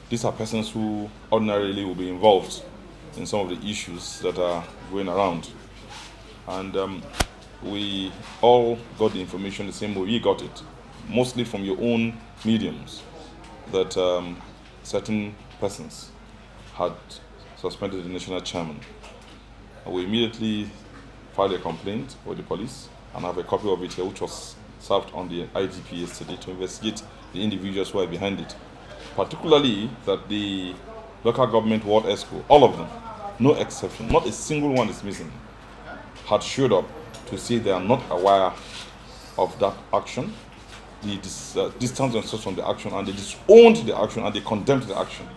these are persons who ordinarily will be involved in some of the issues that are going around. And we all got the information the same way we got it, mostly from your own mediums, that certain persons had suspended the national chairman. We immediately filed a complaint with the police, and I have a copy of it here, which was served on the IGP yesterday to investigate the individuals who are behind it. Particularly that the local government ward ESCO, all of them, no exception, not a single one is missing, had showed up to say they are not aware of that action. They distanced themselves from the action, and they disowned the action, and they condemned the action.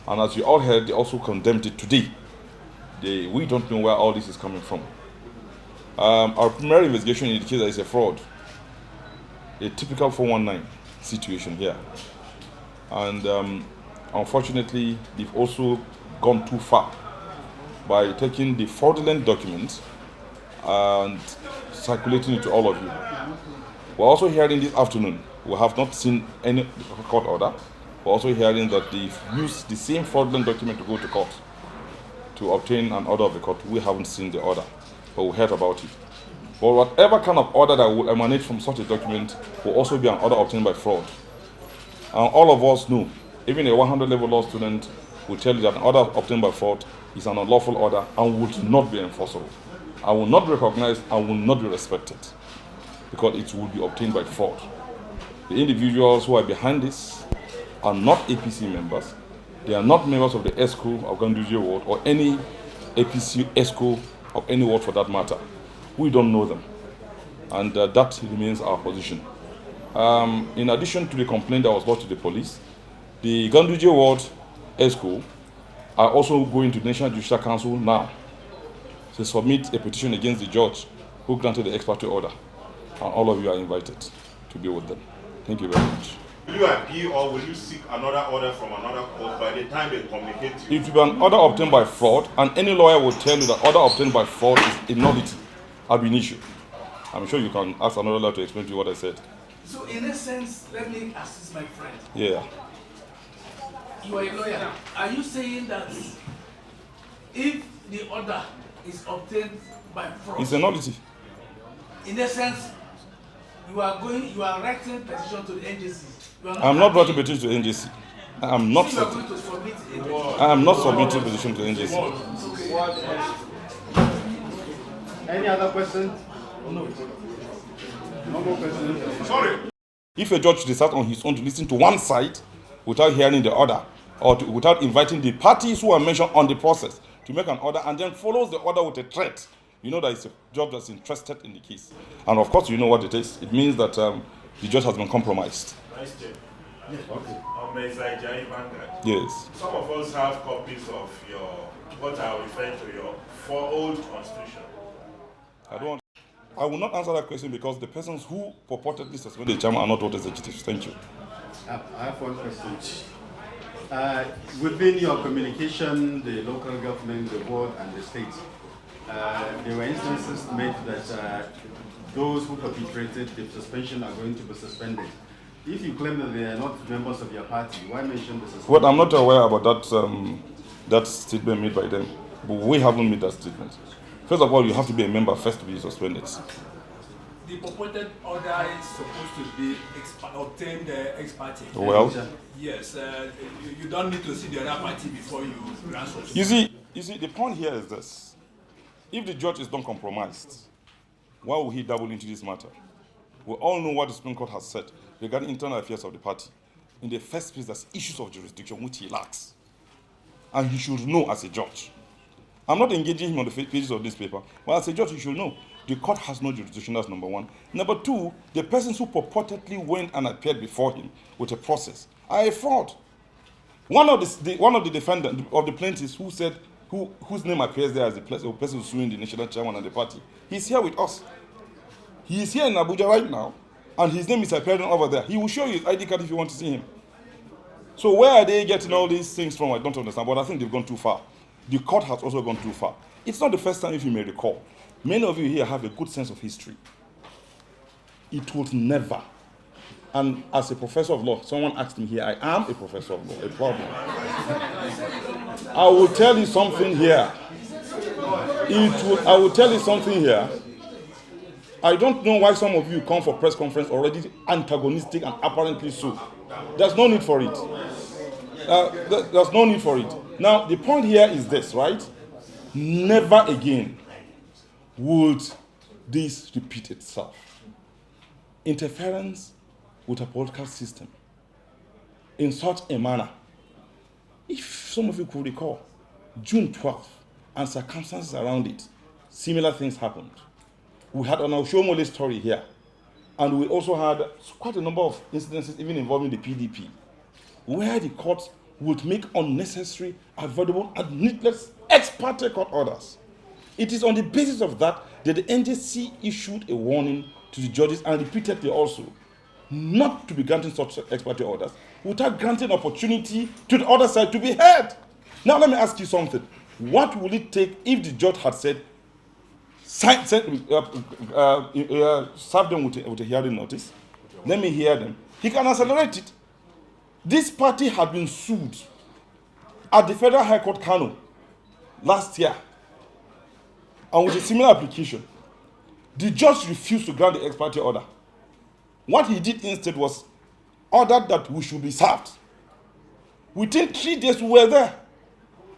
And as you all heard, they also condemned it today. We don't know where all this is coming from. Our primary investigation indicates that it's a fraud, a typical 419 situation here. And unfortunately, they've also gone too far by taking the fraudulent documents and circulating it to all of you. We're also hearing this afternoon, we have not seen any court order. We're also hearing that they've used the same fraudulent document to go to court to obtain an order of the court. We haven't seen the order, but we heard about it. But whatever kind of order that will emanate from such a document will also be an order obtained by fraud. And all of us know, even a 100 level law student will tell you that an order obtained by fraud is an unlawful order and would not be enforceable. I will not be recognized and will not be respected because it will be obtained by fraud. The individuals who are behind this are not APC members. They are not members of the ESCO of Ganduje ward or any APC ESCO of any ward for that matter. We don't know them, and that remains our position. In addition to the complaint that was lodged to the police, the Ganduje ward ESCO are also going to the National Judicial Council now to submit a petition against the judge who granted the ex parte order, and all of you are invited to be with them. Thank you very much. Will you appeal or will you seek another order from another court by the time they communicate to you? It will be an order obtained by fraud, and any lawyer will tell you that order obtained by fraud is a nullity, ab initio. I'm sure you can ask another lawyer to explain to you what I said. So in a sense, let me assist my friend. Yeah. You are a lawyer. Are you saying that if the order is obtained by fraud, It's a nullity. in a sense, you are writing petition to the NJC? I'm not writing petition to NJC. I'm not. You are going to submit a petition. I am not submitting petition to NJC. Any other questions? No. No more questions. Sorry. If a judge decides on his own to listen to one side without hearing the order, or without inviting the parties who are mentioned on the process to make an order, and then follows the order with a threat, you know that it's a judge that's interested in the case. And of course, you know what it is. It means that the judge has been compromised. Nice check. Yes. Okay. Yes. Some of us have copies of your, what I refer to your old constitution. I will not answer that question because the persons who purportedly suspended the chairman are not what executives. Thank you. I have one question. Within your communication, the local government, the board, and the state, there were instances made that those who perpetrated the suspension are going to be suspended. If you claim that they are not members of your party, why mention the suspension? Well, I'm not aware about that statement made by them. But we haven't made that statement. First of all, you have to be a member first to be suspended. The purported order is supposed to be obtained ex parte. Well, yes, you don't need to see the other party before you grant such. you see, the point here is this. If the judge is not compromised, why will he dabble into this matter? We all know what the Supreme Court has said regarding internal affairs of the party. In the first place, there's issues of jurisdiction which he lacks. And he should know as a judge. I'm not engaging him on the pages of this paper, but as a judge, he should know. The court has no jurisdiction, that's number one. Number two, the persons who purportedly went and appeared before him with a process are a fraud. One of the defendants, of the plaintiffs who said, whose name appears there as the person suing the national chairman and the party, he's here with us. He is here in Abuja right now, and his name is appearing over there. He will show you his ID card if you want to see him. So where are they getting all these things from? I don't understand, but I think they've gone too far. The court has also gone too far. It's not the first time, if you may recall. Many of you here have a good sense of history. It would never, And as a professor of law, someone asked me here, I am a professor of law, a problem. I will tell you something here. I will tell you something here. I don't know why some of you come for press conference already antagonistic and apparently so. There's no need for it. There's no need for it. Now, the point here is this, right? Never again would this repeat itself. Interference with a political system in such a manner. If some of you could recall, June 12th and circumstances around it, similar things happened. We had an Oshomole story here, and we also had quite a number of incidences even involving the PDP, where the courts would make unnecessary, avoidable, and needless ex parte court orders. It is on the basis of that that the NJC issued a warning to the judges and repeatedly also not to be granting such ex parte orders without granting opportunity to the other side to be heard. Now let me ask you something. What will it take if the judge had said, serve them with a hearing notice? Let me hear them. He can accelerate it. This party had been sued at the Federal High Court, Kano, last year, and with a similar application. The judge refused to grant the ex parte order. What he did instead was ordered that we should be served. Within 3 days, we were there.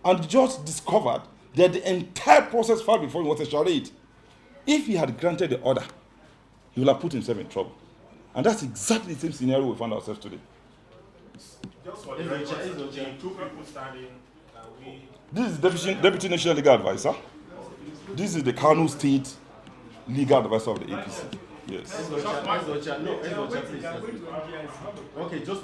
And the judge discovered that the entire process filed before him was a charade. If he had granted the order, he would have put himself in trouble. And that's exactly the same scenario we found ourselves today. Just for the record, two people standing, This is the Deputy National Legal Advisor. This is the Kano State Legal Advisor of the APC. Yes. Okay, just